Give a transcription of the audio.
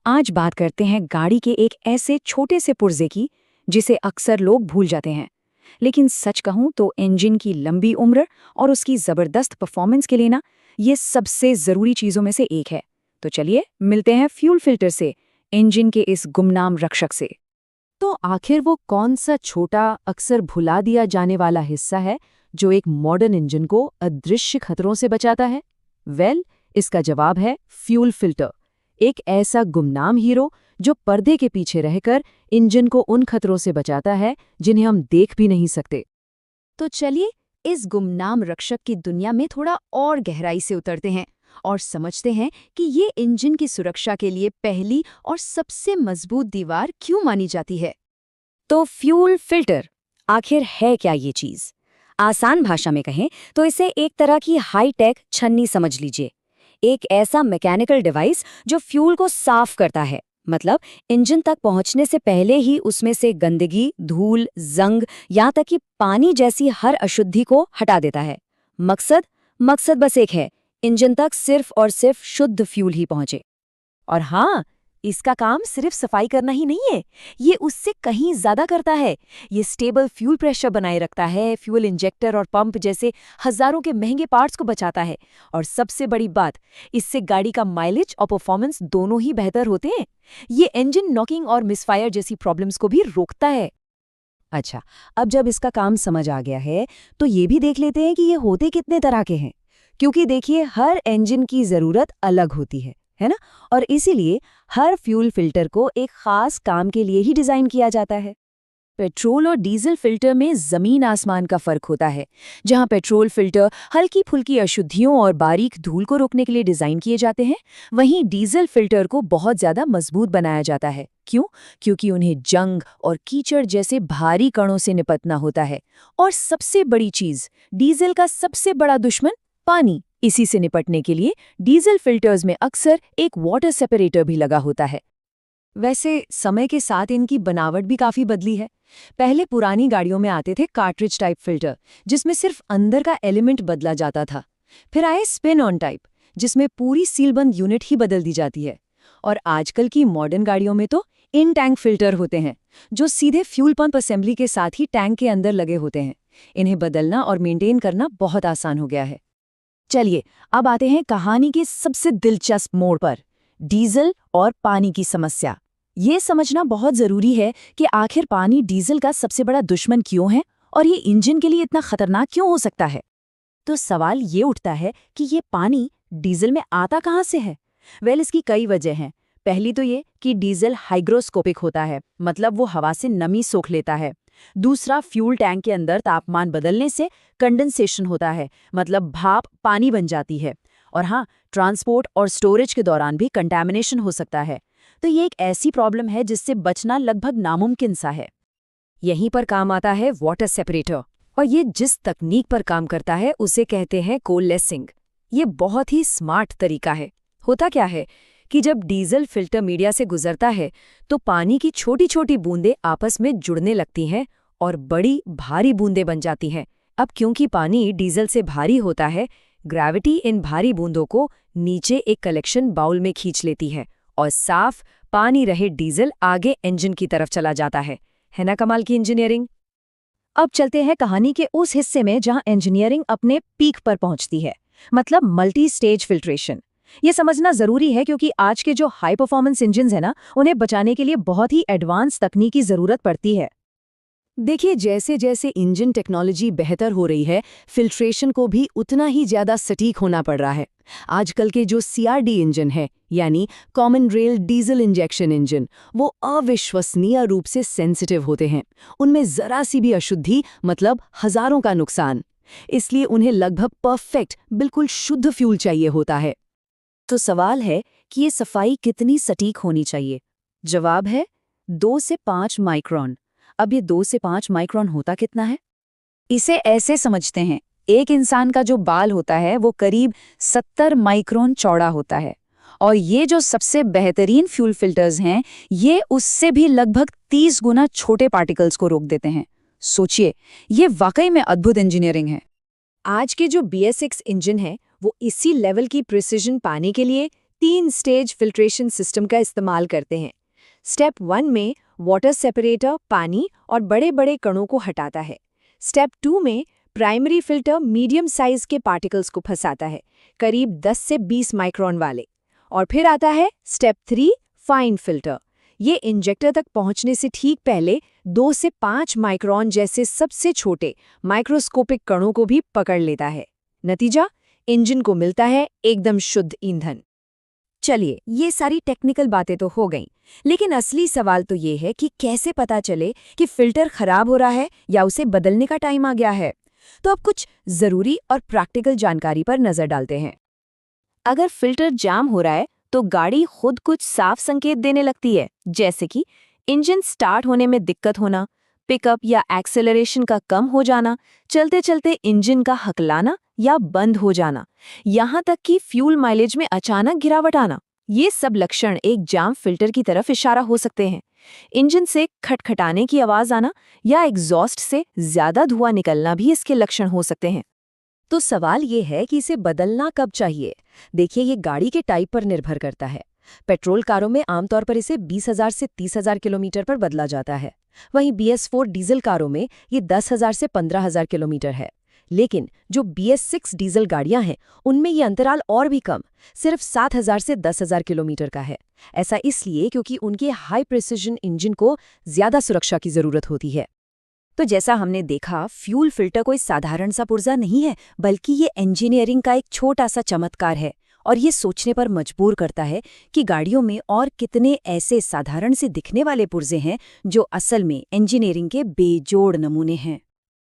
आज बात करते हैं गाड़ी के एक ऐसे छोटे से पुर्जे की जिसे अक्सर लोग भूल जाते हैं। लेकिन सच कहूं तो इंजन की लंबी उम्र और उसकी जबरदस्त परफॉर्मेंस के लिए ना, ये सबसे जरूरी चीजों में से एक है। तो चलिए मिलते हैं फ्यूल फिल्टर से, इंजन के इस गुमनाम रक्षक से। तो आखिर वो कौन सा छोटा, अक्सर भुला दिया जाने वाला हिस्सा है जो एक मॉडर्न इंजन को अदृश्य खतरों से बचाता है? इसका जवाब है फ्यूल फिल्टर। एक ऐसा गुमनाम हीरो जो पर्दे के पीछे रहकर इंजन को उन खतरों से बचाता है जिन्हें हम देख भी नहीं सकते। तो चलिए इस गुमनाम रक्षक की दुनिया में थोड़ा और गहराई से उतरते हैं और समझते हैं कि ये इंजन की सुरक्षा के लिए पहली और सबसे मजबूत दीवार क्यों मानी जाती है। तो फ्यूल फिल्टर आखिर है क्या ये चीज? आसान भाषा में कहें तो इसे एक तरह की हाई टेक छन्नी समझ लीजिए। एक ऐसा मैकेनिकल डिवाइस जो फ्यूल को साफ करता है, मतलब इंजन तक पहुंचने से पहले ही उसमें से गंदगी, धूल, जंग, यहाँ तक कि पानी जैसी हर अशुद्धि को हटा देता है। मकसद बस एक है, इंजन तक सिर्फ और सिर्फ शुद्ध फ्यूल ही पहुंचे। और हाँ, इसका काम सिर्फ सफाई करना ही नहीं है, ये उससे कहीं ज्यादा करता है। ये स्टेबल फ्यूल प्रेशर बनाए रखता है, फ्यूल इंजेक्टर और पंप जैसे हजारों के महंगे पार्ट्स को बचाता है। और सबसे बड़ी बात, इससे गाड़ी का माइलेज और परफॉर्मेंस दोनों ही बेहतर होते हैं। ये इंजन नॉकिंग और मिसफायर जैसी प्रॉब्लम्स को भी रोकता है। अच्छा, अब जब इसका काम समझ आ गया है तो ये भी देख लेते हैं कि ये होते कितने तरह के हैं। क्योंकि देखिए, हर इंजन की ज़रूरत अलग होती है ना? और इसीलिए हर फ्यूल फिल्टर को एक खास काम के लिए ही डिज़ाइन किया जाता है। पेट्रोल और डीजल फिल्टर में ज़मीन आसमान का फ़र्क होता है। जहां पेट्रोल फिल्टर हल्की फुल्की अशुद्धियों और बारीक धूल को रोकने के लिए डिज़ाइन किए जाते हैं, वहीं डीजल फिल्टर को बहुत ज़्यादा मजबूत बनाया जाता है। क्यों? क्योंकि उन्हें जंग और कीचड़ जैसे भारी कणों से निपटना होता है। और सबसे बड़ी चीज़, डीजल का सबसे बड़ा दुश्मन पानी। इसी से निपटने के लिए डीजल फिल्टर्स में अक्सर एक वाटर सेपरेटर भी लगा होता है। वैसे समय के साथ इनकी बनावट भी काफी बदली है। पहले पुरानी गाड़ियों में आते थे कार्ट्रिज टाइप फिल्टर, जिसमें सिर्फ अंदर का एलिमेंट बदला जाता था। फिर आए स्पिन ऑन टाइप, जिसमें पूरी सीलबंद यूनिट ही बदल दी जाती है। और आजकल की मॉडर्न गाड़ियों में तो इन टैंक फिल्टर होते हैं, जो सीधे फ्यूल पंप असेंबली के साथ ही टैंक के अंदर लगे होते हैं। इन्हें बदलना और मेंटेन करना बहुत आसान हो गया है। चलिए अब आते हैं कहानी के सबसे दिलचस्प मोड़ पर, डीजल और पानी की समस्या। ये समझना बहुत जरूरी है कि आखिर पानी डीजल का सबसे बड़ा दुश्मन क्यों है और ये इंजन के लिए इतना खतरनाक क्यों हो सकता है। तो सवाल ये उठता है कि ये पानी डीजल में आता कहाँ से है। इसकी कई वजह हैं। पहली तो ये कि डीजल हाइग्रोस्कोपिक होता है, मतलब वो हवा से नमी सोख लेता है। दूसरा, फ्यूल टैंक के अंदर तापमान बदलने से कंडेंसेशन होता है, मतलब भाप पानी बन जाती है। और हाँ, ट्रांसपोर्ट और स्टोरेज के दौरान भी कंटैमिनेशन हो सकता है। तो ये एक ऐसी प्रॉब्लम है जिससे बचना लगभग नामुमकिन सा है। यहीं पर काम आता है वाटर सेपरेटर, और ये जिस तकनीक पर काम करता है उसे कहते हैं कोलेसिंग। ये बहुत ही स्मार्ट तरीका है। होता क्या है कि जब डीजल फिल्टर मीडिया से गुजरता है तो पानी की छोटी छोटी बूंदें आपस में जुड़ने लगती हैं और बड़ी भारी बूंदें बन जाती हैं। अब क्योंकि पानी डीजल से भारी होता है, ग्रेविटी इन भारी बूंदों को नीचे एक कलेक्शन बाउल में खींच लेती है और साफ पानी रहे डीजल आगे इंजन की तरफ चला जाता है ना? कमाल की इंजीनियरिंग। अब चलते हैं कहानी के उस हिस्से में जहां इंजीनियरिंग अपने पीक पर पहुंचती है, मतलब मल्टी स्टेज फिल्ट्रेशन। ये समझना जरूरी है क्योंकि आज के जो हाई परफॉर्मेंस इंजन्स हैं ना, उन्हें बचाने के लिए बहुत ही एडवांस तकनीक की जरूरत पड़ती है। देखिए, जैसे जैसे इंजन टेक्नोलॉजी बेहतर हो रही है, फिल्ट्रेशन को भी उतना ही ज्यादा सटीक होना पड़ रहा है। आजकल के जो CRD इंजन है, यानी common rail diesel injection engine, वो अविश्वसनीय रूप से सेंसिटिव होते हैं। उनमें जरा सी भी अशुद्धि, मतलब हजारों का नुकसान। इसलिए उन्हें लगभग परफेक्ट, बिल्कुल शुद्ध फ्यूल चाहिए होता है। तो सवाल है कि ये सफाई कितनी सटीक होनी चाहिए। जवाब है 2 से 5 माइक्रोन। अब ये 2 से 5 माइक्रोन होता कितना है? इसे ऐसे समझते हैं, एक इंसान का जो बाल होता है वो करीब 70 माइक्रोन चौड़ा होता है। और ये जो सबसे बेहतरीन फ्यूल फिल्टर्स हैं, ये उससे भी लगभग 30 गुना छोटे पार्टिकल्स को रोक देते हैं। सोचिए, ये वाकई में अद्भुत इंजीनियरिंग है। आज के जो BS6 इंजन है, वो इसी लेवल की प्रिसिजन पाने के लिए 3 स्टेज फिल्ट्रेशन सिस्टम का इस्तेमाल करते हैं। स्टेप 1 में वाटर सेपरेटर पानी और बड़े-बड़े कणों को हटाता है। स्टेप 2 में प्राइमरी फिल्टर मीडियम साइज के पार्टिकल्स को फंसाता है, करीब 10 से 20 माइक्रोन वाले। और फिर आता है स्टेप 3 फाइन फिल्टर। ये इंजेक्टर तक पहुंचने से ठीक पहले 2 से 5 माइक्रोन जैसे सबसे छोटे माइक्रोस्कोपिक कणों को भी पकड़ लेता है। नतीजा, इंजन को मिलता है एकदम शुद्ध ईंधन। चलिए, ये सारी टेक्निकल बातें तो हो गईं, लेकिन असली सवाल तो ये है कि कैसे पता चले कि फिल्टर खराब हो रहा है या उसे बदलने का टाइम आ गया है। तो अब कुछ जरूरी और प्रैक्टिकल जानकारी पर नजर डालते हैं। अगर फिल्टर जाम हो रहा है तो गाड़ी खुद कुछ साफ संकेत देने लगती है, जैसे कि इंजन स्टार्ट होने में दिक्कत होना, पिकअप या एक्सेलरेशन का कम हो जाना, चलते चलते इंजन का हकलाना या बंद हो जाना, यहाँ तक कि फ्यूल माइलेज में अचानक गिरावट आना। ये सब लक्षण एक जाम फिल्टर की तरफ इशारा हो सकते हैं। इंजन से खटखटाने की आवाज आना या एग्जॉस्ट से ज्यादा धुआं निकलना भी इसके लक्षण हो सकते हैं। तो सवाल ये है कि इसे बदलना कब चाहिए। देखिए, ये गाड़ी के टाइप पर निर्भर करता है। पेट्रोल कारों में आमतौर पर इसे 20,000 से 30,000 किलोमीटर पर बदला जाता है। वहीं BS4 डीजल कारों में ये 10,000 से 15,000 किलोमीटर है। लेकिन जो BS6 डीजल गाड़ियां हैं, उनमें ये अंतराल और भी कम, सिर्फ 7,000 से 10,000 किलोमीटर का है। ऐसा इसलिए क्योंकि उनके हाई प्रिसिजन इंजन को ज्यादा सुरक्षा की जरूरत होती है। तो जैसा हमने देखा, फ्यूल फिल्टर कोई साधारण सा पुर्जा नहीं है, बल्कि ये इंजीनियरिंग का एक छोटा सा चमत्कार है। और ये सोचने पर मजबूर करता है कि गाड़ियों में और कितने ऐसे साधारण से दिखने वाले पुर्जे हैं जो असल में इंजीनियरिंग के बेजोड़ नमूने हैं।